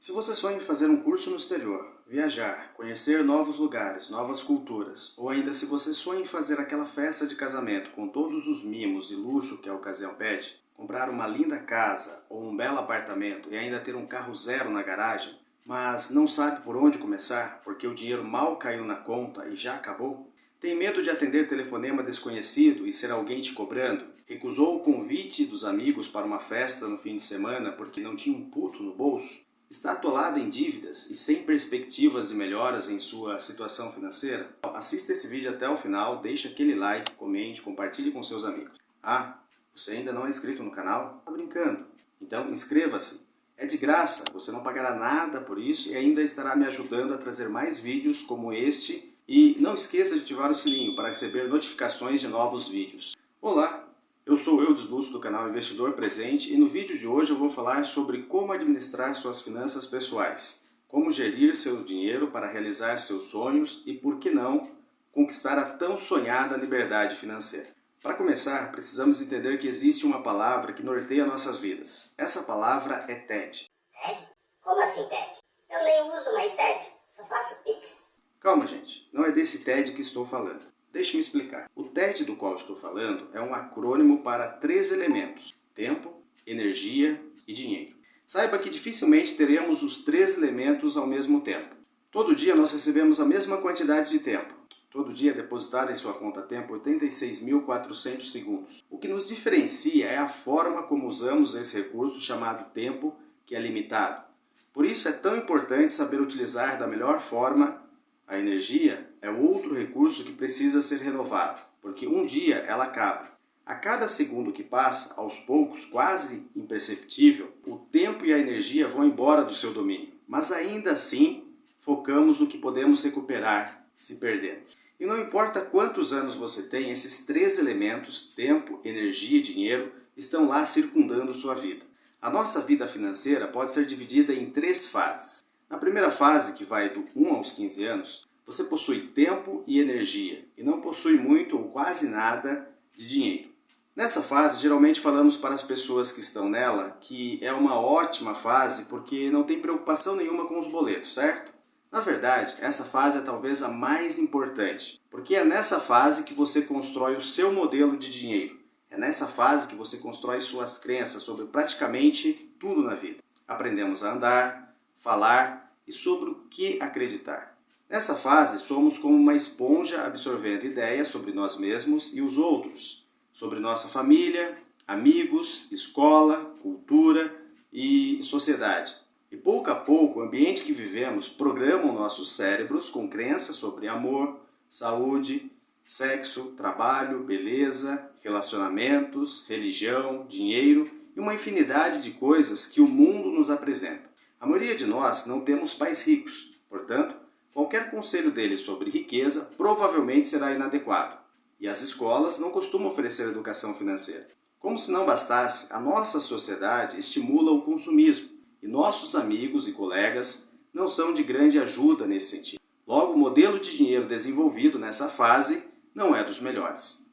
Se você sonha em fazer um curso no exterior, viajar, conhecer novos lugares, novas culturas, ou ainda se você sonha em fazer aquela festa de casamento com todos os mimos e luxo que a ocasião pede, comprar uma linda casa ou um belo apartamento e ainda ter um carro zero na garagem, mas não sabe por onde começar porque o dinheiro mal caiu na conta e já acabou? Tem medo de atender telefonema desconhecido e ser alguém te cobrando? Recusou o convite dos amigos para uma festa no fim de semana porque não tinha um puto no bolso? Está atolado em dívidas e sem perspectivas de melhoras em sua situação financeira? Assista esse vídeo até o final, deixe aquele like, comente, compartilhe com seus amigos. Ah, você ainda não é inscrito no canal? Tá brincando? Então inscreva-se. É de graça, você não pagará nada por isso e ainda estará me ajudando a trazer mais vídeos como este. E não esqueça de ativar o sininho para receber notificações de novos vídeos. Olá! Eu sou o Eudes Lúcio do canal Investidor Presente e no vídeo de hoje eu vou falar sobre como administrar suas finanças pessoais, como gerir seu dinheiro para realizar seus sonhos e, por que não, conquistar a tão sonhada liberdade financeira. Para começar, precisamos entender que existe uma palavra que norteia nossas vidas. Essa palavra é TED. TED? Como assim TED? Eu nem uso mais TED, só faço Pix. Calma, gente, não é desse TED que estou falando. Deixe-me explicar. O TED do qual estou falando é um acrônimo para 3 elementos: tempo, energia e dinheiro. Saiba que dificilmente teremos os 3 elementos ao mesmo tempo. Todo dia nós recebemos a mesma quantidade de tempo. Todo dia é depositado em sua conta tempo 86.400 segundos. O que nos diferencia é a forma como usamos esse recurso chamado tempo, que é limitado. Por isso é tão importante saber utilizar da melhor forma. A energia é outro recurso que precisa ser renovado, porque um dia ela acaba. A cada segundo que passa, aos poucos, quase imperceptível, o tempo e a energia vão embora do seu domínio. Mas ainda assim, focamos no que podemos recuperar se perdermos. E não importa quantos anos você tem, esses 3 elementos, tempo, energia e dinheiro, estão lá circundando sua vida. A nossa vida financeira pode ser dividida em 3 fases. Na primeira fase, que vai do 1 aos 15 anos, você possui tempo e energia e não possui muito ou quase nada de dinheiro. Nessa fase, geralmente falamos para as pessoas que estão nela que é uma ótima fase porque não tem preocupação nenhuma com os boletos, certo? Na verdade, essa fase é talvez a mais importante, porque é nessa fase que você constrói o seu modelo de dinheiro. É nessa fase que você constrói suas crenças sobre praticamente tudo na vida. Aprendemos a andar, falar e sobre o que acreditar. Nessa fase, somos como uma esponja absorvendo ideias sobre nós mesmos e os outros, sobre nossa família, amigos, escola, cultura e sociedade. E pouco a pouco, o ambiente que vivemos programa nossos cérebros com crenças sobre amor, saúde, sexo, trabalho, beleza, relacionamentos, religião, dinheiro e uma infinidade de coisas que o mundo nos apresenta. A maioria de nós não temos pais ricos, portanto, qualquer conselho deles sobre riqueza provavelmente será inadequado. E as escolas não costumam oferecer educação financeira. Como se não bastasse, a nossa sociedade estimula o consumismo e nossos amigos e colegas não são de grande ajuda nesse sentido. Logo, o modelo de dinheiro desenvolvido nessa fase não é dos melhores.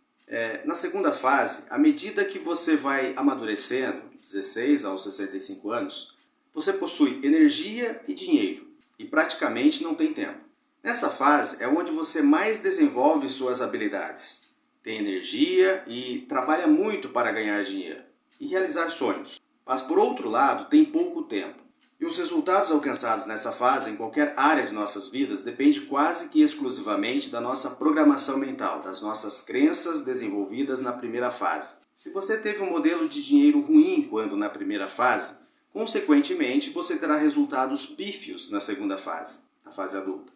Na segunda fase, à medida que você vai amadurecendo, dos 16 aos 65 anos, você possui energia e dinheiro e praticamente não tem tempo. Nessa fase é onde você mais desenvolve suas habilidades. Tem energia e trabalha muito para ganhar dinheiro e realizar sonhos. Mas por outro lado, tem pouco tempo. E os resultados alcançados nessa fase em qualquer área de nossas vidas depende quase que exclusivamente da nossa programação mental, das nossas crenças desenvolvidas na primeira fase. Se você teve um modelo de dinheiro ruim quando na primeira fase, consequentemente, você terá resultados pífios na segunda fase, na fase adulta.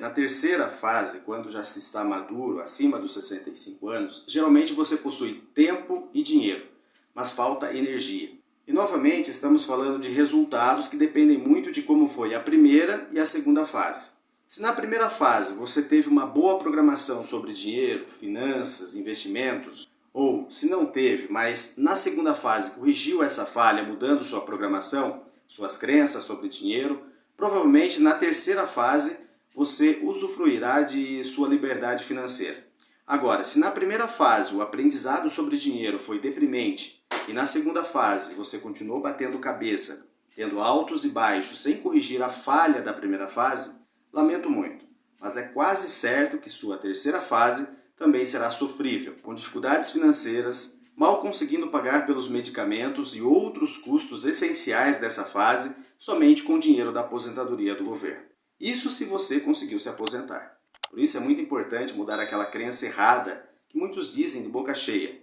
Na terceira fase, quando já se está maduro, acima dos 65 anos, geralmente você possui tempo e dinheiro, mas falta energia. E novamente estamos falando de resultados que dependem muito de como foi a primeira e a segunda fase. Se na primeira fase você teve uma boa programação sobre dinheiro, finanças, investimentos, ou, se não teve, mas na segunda fase corrigiu essa falha mudando sua programação, suas crenças sobre dinheiro, provavelmente na terceira fase você usufruirá de sua liberdade financeira. Agora, se na primeira fase o aprendizado sobre dinheiro foi deprimente e na segunda fase você continuou batendo cabeça tendo altos e baixos sem corrigir a falha da primeira fase, lamento muito, mas é quase certo que sua terceira fase também será sofrível, com dificuldades financeiras, mal conseguindo pagar pelos medicamentos e outros custos essenciais dessa fase somente com o dinheiro da aposentadoria do governo. Isso se você conseguiu se aposentar. Por isso é muito importante mudar aquela crença errada que muitos dizem de boca cheia.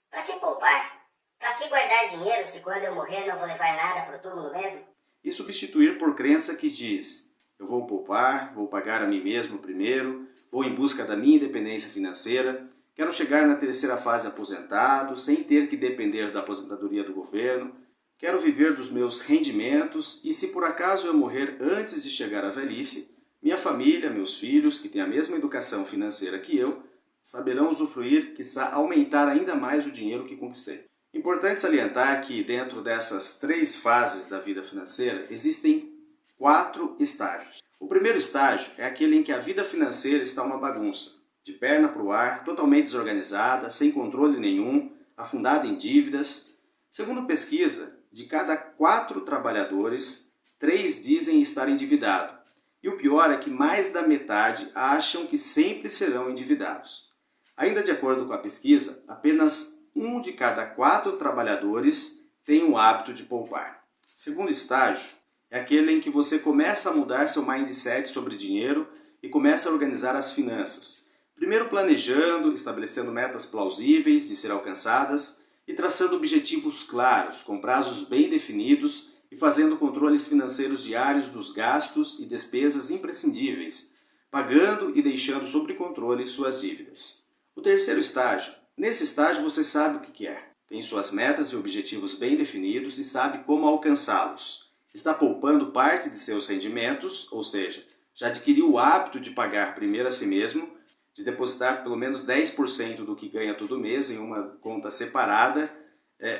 Para que poupar? Para que guardar dinheiro se quando eu morrer não vou levar nada pro túmulo mesmo? E substituir por crença que diz: eu vou poupar, vou pagar a mim mesmo primeiro, vou em busca da minha independência financeira, quero chegar na terceira fase aposentado, sem ter que depender da aposentadoria do governo, quero viver dos meus rendimentos e se por acaso eu morrer antes de chegar à velhice, minha família, meus filhos, que têm a mesma educação financeira que eu, saberão usufruir, quiçá aumentar ainda mais o dinheiro que conquistei. Importante salientar que dentro dessas 3 fases da vida financeira existem 4 estágios. O primeiro estágio é aquele em que a vida financeira está uma bagunça, de perna para o ar, totalmente desorganizada, sem controle nenhum, afundada em dívidas. Segundo pesquisa, de cada 4 trabalhadores, 3 dizem estar endividado. E o pior é que mais da metade acham que sempre serão endividados. Ainda de acordo com a pesquisa, apenas 1 de cada 4 trabalhadores tem o hábito de poupar. Segundo estágio é aquele em que você começa a mudar seu mindset sobre dinheiro e começa a organizar as finanças. Primeiro planejando, estabelecendo metas plausíveis de ser alcançadas e traçando objetivos claros, com prazos bem definidos e fazendo controles financeiros diários dos gastos e despesas imprescindíveis, pagando e deixando sob controle suas dívidas. O terceiro estágio. Nesse estágio você sabe o que quer, tem suas metas e objetivos bem definidos e sabe como alcançá-los. Está poupando parte de seus rendimentos, ou seja, já adquiriu o hábito de pagar primeiro a si mesmo, de depositar pelo menos 10% do que ganha todo mês em uma conta separada,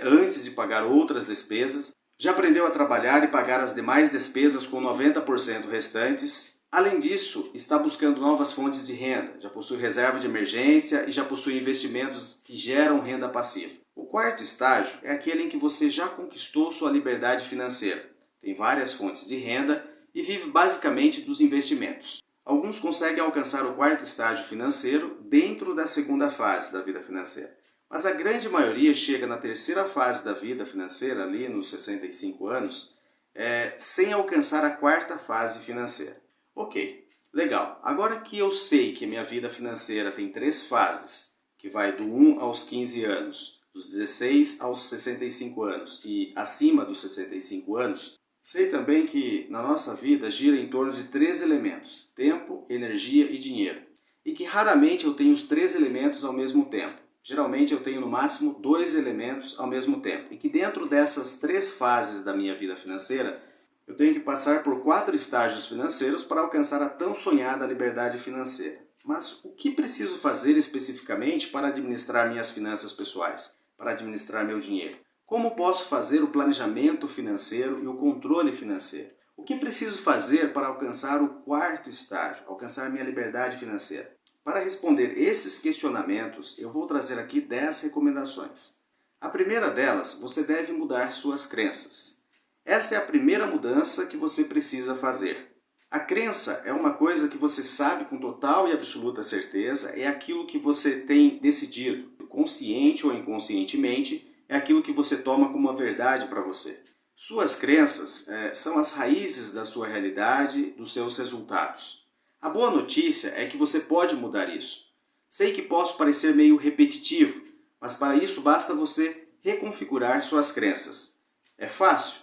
antes de pagar outras despesas. Já aprendeu a trabalhar e pagar as demais despesas com 90% restantes. Além disso, está buscando novas fontes de renda, já possui reserva de emergência e já possui investimentos que geram renda passiva. O quarto estágio é aquele em que você já conquistou sua liberdade financeira, tem várias fontes de renda e vive basicamente dos investimentos. Alguns conseguem alcançar o quarto estágio financeiro dentro da segunda fase da vida financeira. Mas a grande maioria chega na terceira fase da vida financeira, ali nos 65 anos, sem alcançar a quarta fase financeira. Ok, legal. Agora que eu sei que a minha vida financeira tem 3 fases, que vai do 1 aos 15 anos, dos 16 aos 65 anos e acima dos 65 anos, sei também que na nossa vida gira em torno de 3 elementos, tempo, energia e dinheiro, e que raramente eu tenho os 3 elementos ao mesmo tempo. Geralmente eu tenho no máximo 2 elementos ao mesmo tempo, e que dentro dessas 3 fases da minha vida financeira, eu tenho que passar por 4 estágios financeiros para alcançar a tão sonhada liberdade financeira. Mas o que preciso fazer especificamente para administrar minhas finanças pessoais, para administrar meu dinheiro? Como posso fazer o planejamento financeiro e o controle financeiro? O que preciso fazer para alcançar o quarto estágio, alcançar minha liberdade financeira? Para responder esses questionamentos, eu vou trazer aqui 10 recomendações. A primeira delas, você deve mudar suas crenças. Essa é a primeira mudança que você precisa fazer. A crença é uma coisa que você sabe com total e absoluta certeza, é aquilo que você tem decidido, consciente ou inconscientemente, é aquilo que você toma como uma verdade para você. Suas crenças são as raízes da sua realidade, dos seus resultados. A boa notícia é que você pode mudar isso. Sei que posso parecer meio repetitivo, mas para isso basta você reconfigurar suas crenças. É fácil?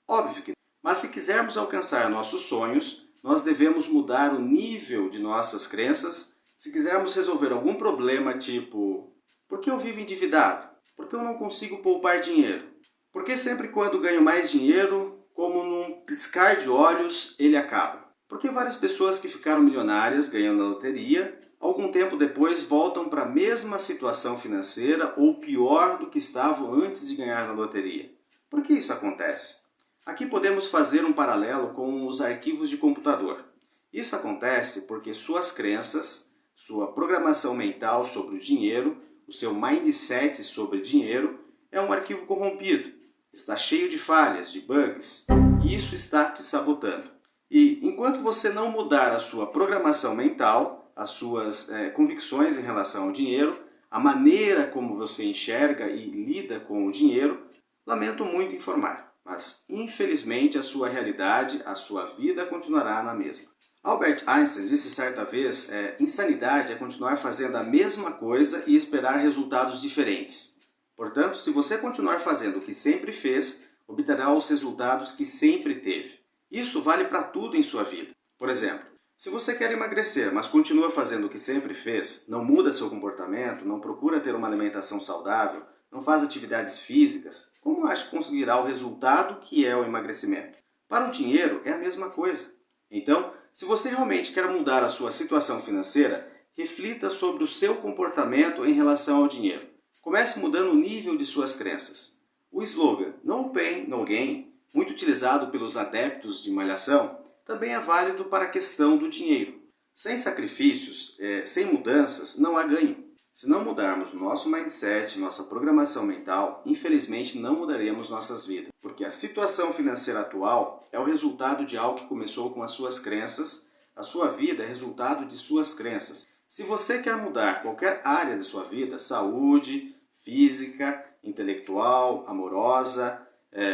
Óbvio que não. Mas se quisermos alcançar nossos sonhos, nós devemos mudar o nível de nossas crenças. Se quisermos resolver algum problema tipo: por que eu vivo endividado? Por que eu não consigo poupar dinheiro? Por que sempre quando ganho mais dinheiro, como num piscar de olhos, ele acaba? Por que várias pessoas que ficaram milionárias ganhando na loteria, algum tempo depois voltam para a mesma situação financeira ou pior do que estavam antes de ganhar na loteria? Por que isso acontece? Aqui podemos fazer um paralelo com os arquivos de computador. Isso acontece porque suas crenças, sua programação mental sobre o dinheiro, o seu mindset sobre dinheiro é um arquivo corrompido. Está cheio de falhas, de bugs. e isso está te sabotando. E enquanto você não mudar a sua programação mental, as suas convicções em relação ao dinheiro, a maneira como você enxerga e lida com o dinheiro, lamento muito informar, mas infelizmente a sua realidade, a sua vida continuará na mesma. Albert Einstein disse certa vez, insanidade é continuar fazendo a mesma coisa e esperar resultados diferentes. Portanto, se você continuar fazendo o que sempre fez, obterá os resultados que sempre teve. Isso vale para tudo em sua vida. Por exemplo, se você quer emagrecer, mas continua fazendo o que sempre fez, não muda seu comportamento, não procura ter uma alimentação saudável, não faz atividades físicas, como acha que conseguirá o resultado que é o emagrecimento? Para o dinheiro é a mesma coisa. Então, se você realmente quer mudar a sua situação financeira, reflita sobre o seu comportamento em relação ao dinheiro. Comece mudando o nível de suas crenças. O slogan No Pain, No Gain, muito utilizado pelos adeptos de malhação, também é válido para a questão do dinheiro. Sem sacrifícios, sem mudanças, não há ganho. Se não mudarmos nosso mindset, nossa programação mental, infelizmente não mudaremos nossas vidas, porque a situação financeira atual é o resultado de algo que começou com as suas crenças, a sua vida é resultado de suas crenças. Se você quer mudar qualquer área de sua vida, saúde, física, intelectual, amorosa,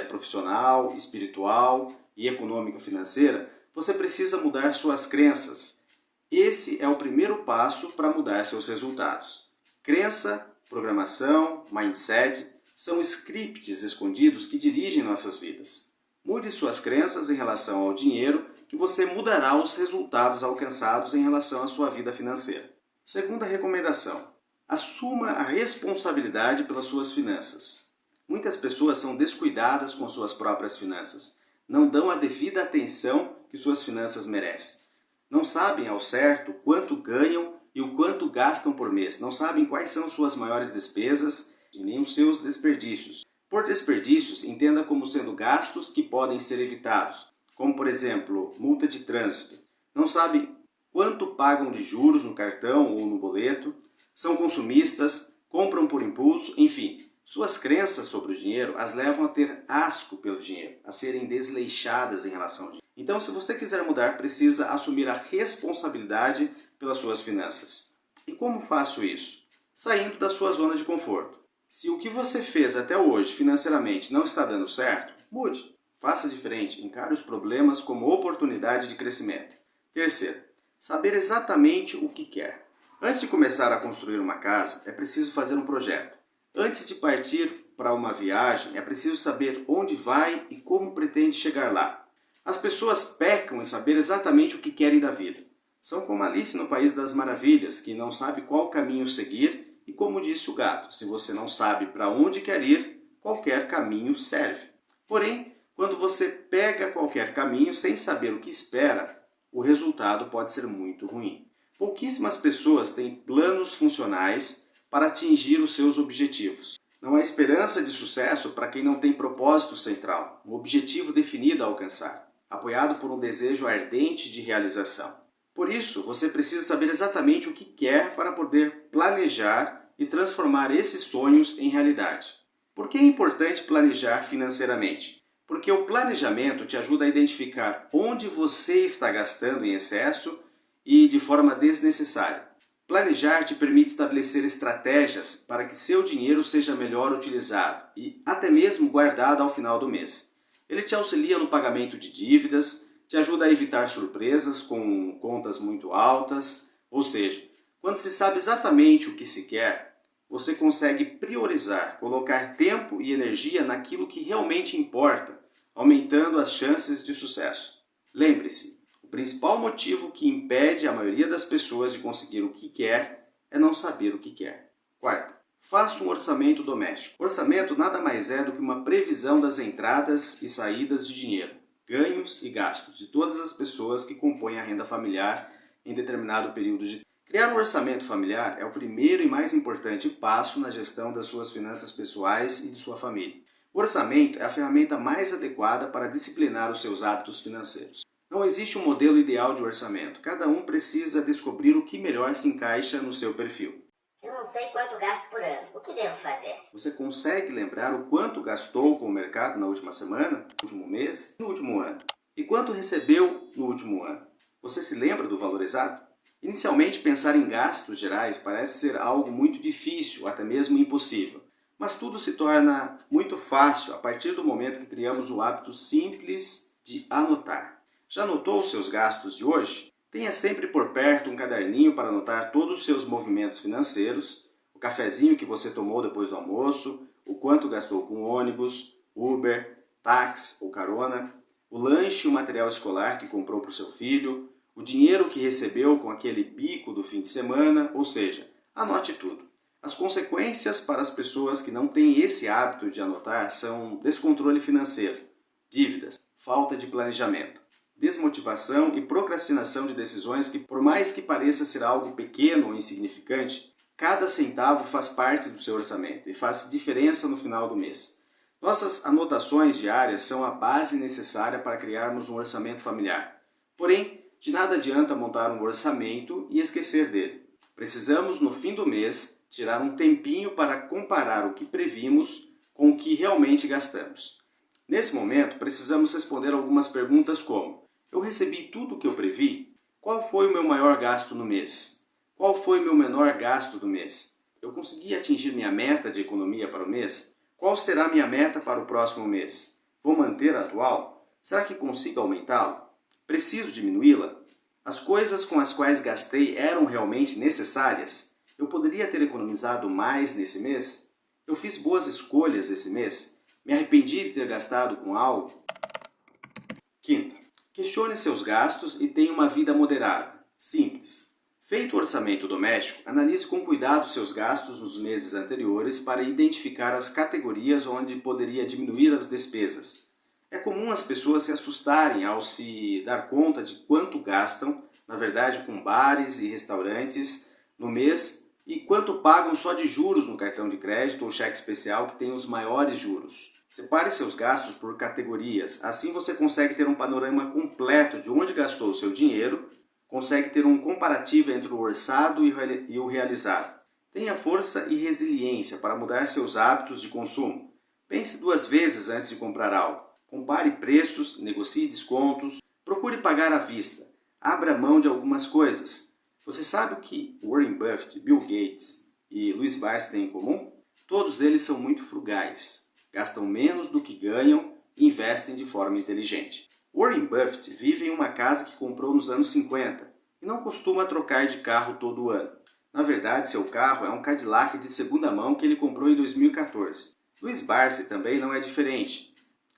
profissional, espiritual e econômica financeira, você precisa mudar suas crenças. Esse é o primeiro passo para mudar seus resultados. Crença, programação, mindset são scripts escondidos que dirigem nossas vidas. Mude suas crenças em relação ao dinheiro que você mudará os resultados alcançados em relação à sua vida financeira. Segunda recomendação: assuma a responsabilidade pelas suas finanças. Muitas pessoas são descuidadas com suas próprias finanças. Não dão a devida atenção que suas finanças merecem. Não sabem ao certo quanto ganham e o quanto gastam por mês. Não sabem quais são suas maiores despesas e nem os seus desperdícios. Por desperdícios, entenda como sendo gastos que podem ser evitados, como por exemplo, multa de trânsito. Não sabem quanto pagam de juros no cartão ou no boleto, são consumistas, compram por impulso, enfim. Suas crenças sobre o dinheiro as levam a ter asco pelo dinheiro, a serem desleixadas em relação ao dinheiro. Então, se você quiser mudar, precisa assumir a responsabilidade pelas suas finanças. E como faço isso? Saindo da sua zona de conforto. Se o que você fez até hoje financeiramente não está dando certo, mude. Faça diferente, encare os problemas como oportunidade de crescimento. Terceiro, saber exatamente o que quer. Antes de começar a construir uma casa, é preciso fazer um projeto. Antes de partir para uma viagem, é preciso saber onde vai e como pretende chegar lá. As pessoas pecam em saber exatamente o que querem da vida. São como Alice no País das Maravilhas, que não sabe qual caminho seguir e, como disse o gato, se você não sabe para onde quer ir, qualquer caminho serve. Porém, quando você pega qualquer caminho sem saber o que espera, o resultado pode ser muito ruim. Pouquíssimas pessoas têm planos funcionais para atingir os seus objetivos. Não há esperança de sucesso para quem não tem propósito central, um objetivo definido a alcançar, apoiado por um desejo ardente de realização. Por isso, você precisa saber exatamente o que quer para poder planejar e transformar esses sonhos em realidade. Por que é importante planejar financeiramente? Porque o planejamento te ajuda a identificar onde você está gastando em excesso e de forma desnecessária. Planejar te permite estabelecer estratégias para que seu dinheiro seja melhor utilizado e até mesmo guardado ao final do mês. Ele te auxilia no pagamento de dívidas, te ajuda a evitar surpresas com contas muito altas, ou seja, quando se sabe exatamente o que se quer, você consegue priorizar, colocar tempo e energia naquilo que realmente importa, aumentando as chances de sucesso. Lembre-se, o principal motivo que impede a maioria das pessoas de conseguir o que quer é não saber o que quer. Quarta, faça um orçamento doméstico. Orçamento nada mais é do que uma previsão das entradas e saídas de dinheiro, ganhos e gastos de todas as pessoas que compõem a renda familiar em determinado período de tempo. Criar um orçamento familiar é o primeiro e mais importante passo na gestão das suas finanças pessoais e de sua família. O orçamento é a ferramenta mais adequada para disciplinar os seus hábitos financeiros. Não existe um modelo ideal de orçamento. Cada um precisa descobrir o que melhor se encaixa no seu perfil. Eu não sei quanto gasto por ano. O que devo fazer? Você consegue lembrar o quanto gastou com o mercado na última semana, no último mês, no último ano? E quanto recebeu no último ano? Você se lembra do valor exato? Inicialmente, pensar em gastos gerais parece ser algo muito difícil, até mesmo impossível. Mas tudo se torna muito fácil a partir do momento que criamos o hábito simples de anotar. Já anotou os seus gastos de hoje? Tenha sempre por perto um caderninho para anotar todos os seus movimentos financeiros, o cafezinho que você tomou depois do almoço, o quanto gastou com ônibus, Uber, táxi ou carona, o lanche e o material escolar que comprou para o seu filho, o dinheiro que recebeu com aquele bico do fim de semana, ou seja, anote tudo. As consequências para as pessoas que não têm esse hábito de anotar são descontrole financeiro, dívidas, falta de planejamento, desmotivação e procrastinação de decisões que, por mais que pareça ser algo pequeno ou insignificante, cada centavo faz parte do seu orçamento e faz diferença no final do mês. Nossas anotações diárias são a base necessária para criarmos um orçamento familiar. Porém, de nada adianta montar um orçamento e esquecer dele. Precisamos, no fim do mês, tirar um tempinho para comparar o que previmos com o que realmente gastamos. Nesse momento, precisamos responder algumas perguntas como: eu recebi tudo o que eu previ? Qual foi o meu maior gasto no mês? Qual foi o meu menor gasto do mês? Eu consegui atingir minha meta de economia para o mês? Qual será minha meta para o próximo mês? Vou manter a atual? Será que consigo aumentá-lo? Preciso diminuí-la? As coisas com as quais gastei eram realmente necessárias? Eu poderia ter economizado mais nesse mês? Eu fiz boas escolhas esse mês? Me arrependi de ter gastado com algo? Quinta, questione seus gastos e tenha uma vida moderada, simples. Feito o orçamento doméstico, analise com cuidado seus gastos nos meses anteriores para identificar as categorias onde poderia diminuir as despesas. É comum as pessoas se assustarem ao se dar conta de quanto gastam, na verdade, com bares e restaurantes no mês e quanto pagam só de juros no cartão de crédito ou cheque especial que tem os maiores juros. Separe seus gastos por categorias, assim você consegue ter um panorama completo de onde gastou o seu dinheiro, consegue ter um comparativo entre o orçado e o realizado. Tenha força e resiliência para mudar seus hábitos de consumo. Pense duas vezes antes de comprar algo. Compare preços, negocie descontos, procure pagar à vista. Abra mão de algumas coisas. Você sabe o que Warren Buffett, Bill Gates e Louis Barsi têm em comum? Todos eles são muito frugais, gastam menos do que ganham e investem de forma inteligente. Warren Buffett vive em uma casa que comprou nos anos 50 e não costuma trocar de carro todo ano. Na verdade, seu carro é um Cadillac de segunda mão que ele comprou em 2014. Louis Barsi também não é diferente.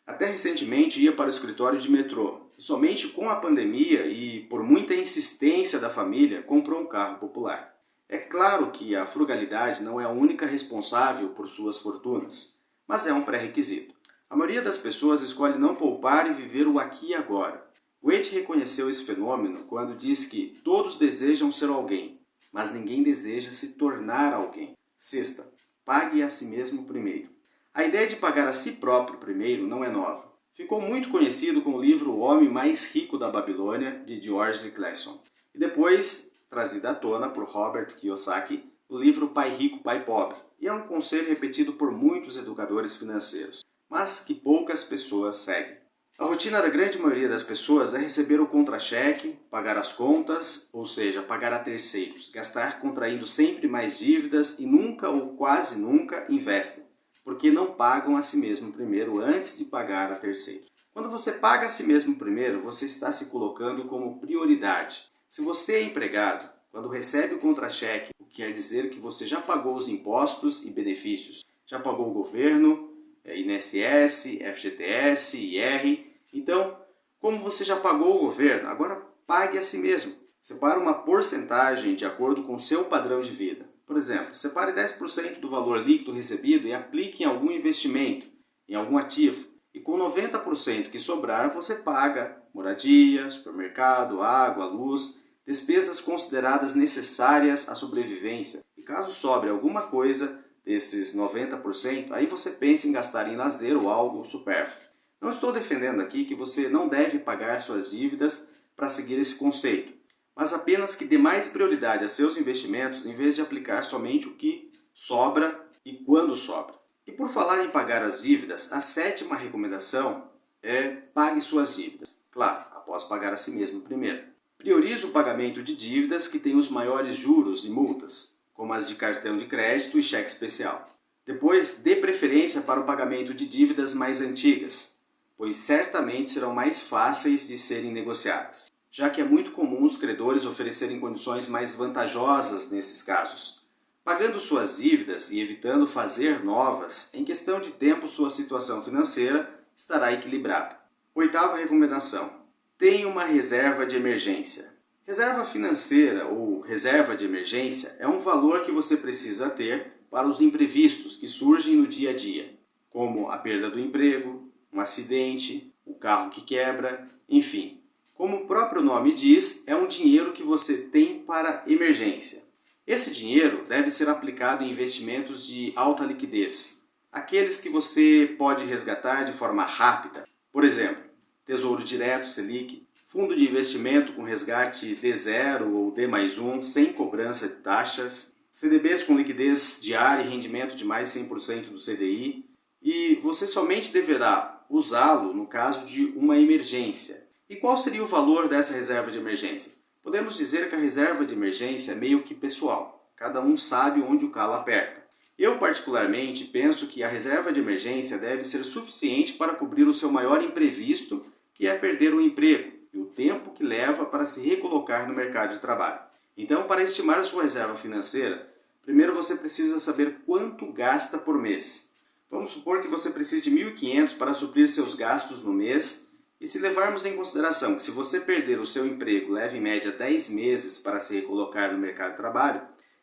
Até recentemente ia para o escritório de metrô. E somente com a pandemia e por muita insistência da família, comprou um carro popular. É claro que a frugalidade não é a única responsável por suas fortunas, mas é um pré-requisito. A maioria das pessoas escolhe não poupar e viver o aqui e agora. Goethe reconheceu esse fenômeno quando diz que todos desejam ser alguém, mas ninguém deseja se tornar alguém. Sexta, pague a si mesmo primeiro. A ideia de pagar a si próprio primeiro não é nova. Ficou muito conhecido com o livro O Homem Mais Rico da Babilônia, de George Clason. E depois, trazida à tona por Robert Kiyosaki, o livro Pai Rico, Pai Pobre. E é um conselho repetido por muitos educadores financeiros, mas que poucas pessoas seguem. A rotina da grande maioria das pessoas é receber o contra-cheque, pagar as contas, ou seja, pagar a terceiros, gastar contraindo sempre mais dívidas e nunca ou quase nunca investem, porque não pagam a si mesmo primeiro antes de pagar a terceiros. Quando você paga a si mesmo primeiro, você está se colocando como prioridade. Se você é empregado, quando recebe o contra-cheque, o que quer dizer que você já pagou os impostos e benefícios, já pagou o governo, INSS, FGTS, IR. Então, como você já pagou o governo, agora pague a si mesmo. Separe uma porcentagem de acordo com o seu padrão de vida. Por exemplo, separe 10% do valor líquido recebido e aplique em algum investimento, em algum ativo. E com 90% que sobrar, você paga moradia, supermercado, água, luz, despesas consideradas necessárias à sobrevivência. E caso sobre alguma coisa desses 90%, aí você pensa em gastar em lazer ou algo supérfluo. Não estou defendendo aqui que você não deve pagar suas dívidas para seguir esse conceito, mas apenas que dê mais prioridade a seus investimentos em vez de aplicar somente o que sobra e quando sobra. E por falar em pagar as dívidas, a sétima recomendação é pague suas dívidas. Claro, após pagar a si mesmo primeiro. Priorize o pagamento de dívidas que têm os maiores juros e multas, como as de cartão de crédito e cheque especial. Depois, dê preferência para o pagamento de dívidas mais antigas, pois certamente serão mais fáceis de serem negociadas, já que é muito comum os credores oferecerem condições mais vantajosas nesses casos. Pagando suas dívidas e evitando fazer novas, em questão de tempo sua situação financeira estará equilibrada. Oitava recomendação: tenha uma reserva de emergência. Reserva financeira ou reserva de emergência é um valor que você precisa ter para os imprevistos que surgem no dia a dia, como a perda do emprego, um acidente, o carro que quebra, enfim. Como o próprio nome diz, é um dinheiro que você tem para emergência. Esse dinheiro deve ser aplicado em investimentos de alta liquidez, aqueles que você pode resgatar de forma rápida. Por exemplo, Tesouro Direto Selic, fundo de investimento com resgate D0 ou D+1 sem cobrança de taxas, CDBs com liquidez diária e rendimento de mais 100% do CDI, e você somente deverá usá-lo no caso de uma emergência. E qual seria o valor dessa reserva de emergência? Podemos dizer que a reserva de emergência é meio que pessoal. Cada um sabe onde o calo aperta. Eu, particularmente, penso que a reserva de emergência deve ser suficiente para cobrir o seu maior imprevisto, que é perder o emprego e o tempo que leva para se recolocar no mercado de trabalho. Então, para estimar a sua reserva financeira, primeiro você precisa saber quanto gasta por mês. Vamos supor que você precise de R$ 1.500 para suprir seus gastos no mês. E se levarmos em consideração que se você perder o seu emprego leva em média 10 meses para se recolocar no mercado de trabalho,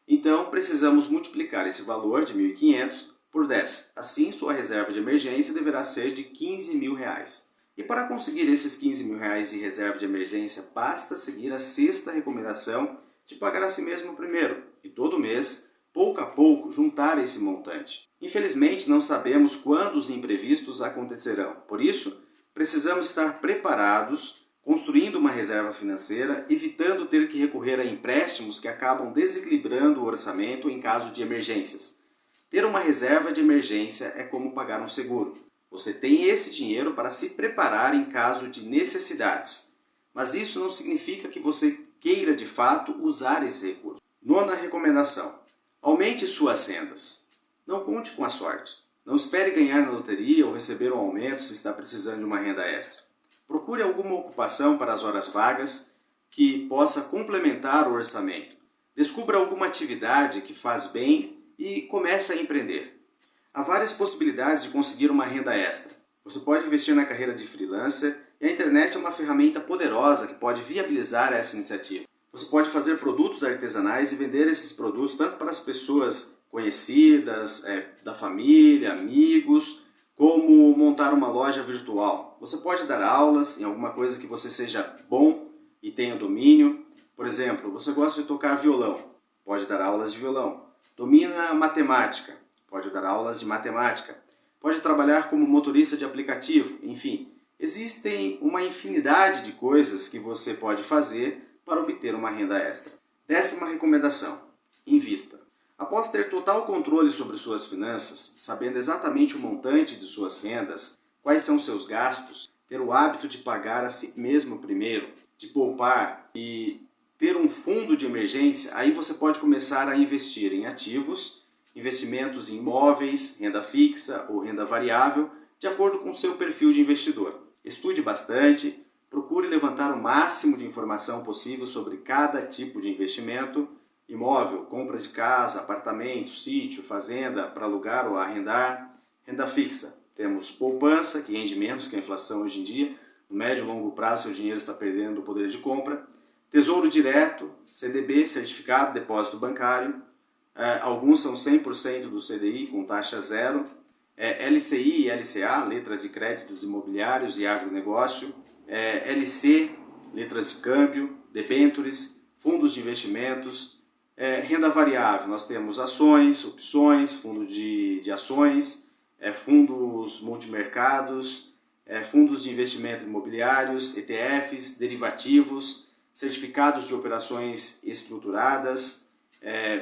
então precisamos multiplicar esse valor de R$ 1.500 por 10. Assim, sua reserva de emergência deverá ser de R$ 15.000. E para conseguir esses R$ 15.000 de reserva de emergência, basta seguir a sexta recomendação de pagar a si mesmo primeiro e todo mês, pouco a pouco, juntar esse montante. Infelizmente, não sabemos quando os imprevistos acontecerão. Por isso, precisamos estar preparados, construindo uma reserva financeira, evitando ter que recorrer a empréstimos que acabam desequilibrando o orçamento em caso de emergências. Ter uma reserva de emergência é como pagar um seguro. Você tem esse dinheiro para se preparar em caso de necessidades. Mas isso não significa que você queira de fato usar esse recurso. Nona recomendação: aumente suas rendas. Não conte com a sorte. Não espere ganhar na loteria ou receber um aumento se está precisando de uma renda extra. Procure alguma ocupação para as horas vagas que possa complementar o orçamento. Descubra alguma atividade que faz bem e comece a empreender. Há várias possibilidades de conseguir uma renda extra. Você pode investir na carreira de freelancer e a internet é uma ferramenta poderosa que pode viabilizar essa iniciativa. Você pode fazer produtos artesanais e vender esses produtos tanto para as pessoas conhecidas, da família, amigos, como montar uma loja virtual. Você pode dar aulas em alguma coisa que você seja bom e tenha domínio. Por exemplo, você gosta de tocar violão, pode dar aulas de violão. Domina matemática, pode dar aulas de matemática. Pode trabalhar como motorista de aplicativo, enfim. Existem uma infinidade de coisas que você pode fazer para obter uma renda extra. 10ª recomendação: invista. Após ter total controle sobre suas finanças, sabendo exatamente o montante de suas rendas, quais são seus gastos, ter o hábito de pagar a si mesmo primeiro, de poupar e ter um fundo de emergência, aí você pode começar a investir em ativos, investimentos em imóveis, renda fixa ou renda variável, de acordo com o seu perfil de investidor. Estude bastante, procure levantar o máximo de informação possível sobre cada tipo de investimento: imóvel, compra de casa, apartamento, sítio, fazenda para alugar ou arrendar. Renda fixa, temos poupança, que rende menos que a inflação hoje em dia. No médio e longo prazo, seu dinheiro está perdendo o poder de compra. Tesouro Direto, CDB, Certificado de Depósito Bancário. Alguns são 100% do CDI com taxa zero. LCI e LCA, letras de créditos imobiliários e agronegócio. LC, letras de câmbio, debêntures, fundos de investimentos. Renda variável, nós temos ações, opções, fundo de ações, fundos multimercados, fundos de investimento imobiliários, ETFs, derivativos. certificados de operações estruturadas,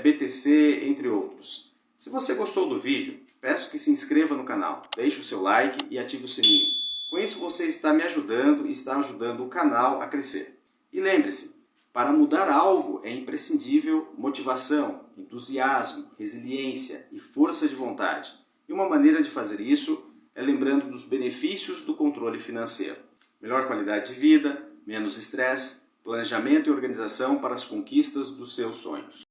BTC, entre outros. Se você gostou do vídeo, peço que se inscreva no canal, deixe o seu like e ative o sininho. Com isso você está me ajudando e está ajudando o canal a crescer. E lembre-se, para mudar algo é imprescindível motivação, entusiasmo, resiliência e força de vontade. E uma maneira de fazer isso é lembrando dos benefícios do controle financeiro. Melhor qualidade de vida, menos estresse, planejamento e organização para as conquistas dos seus sonhos.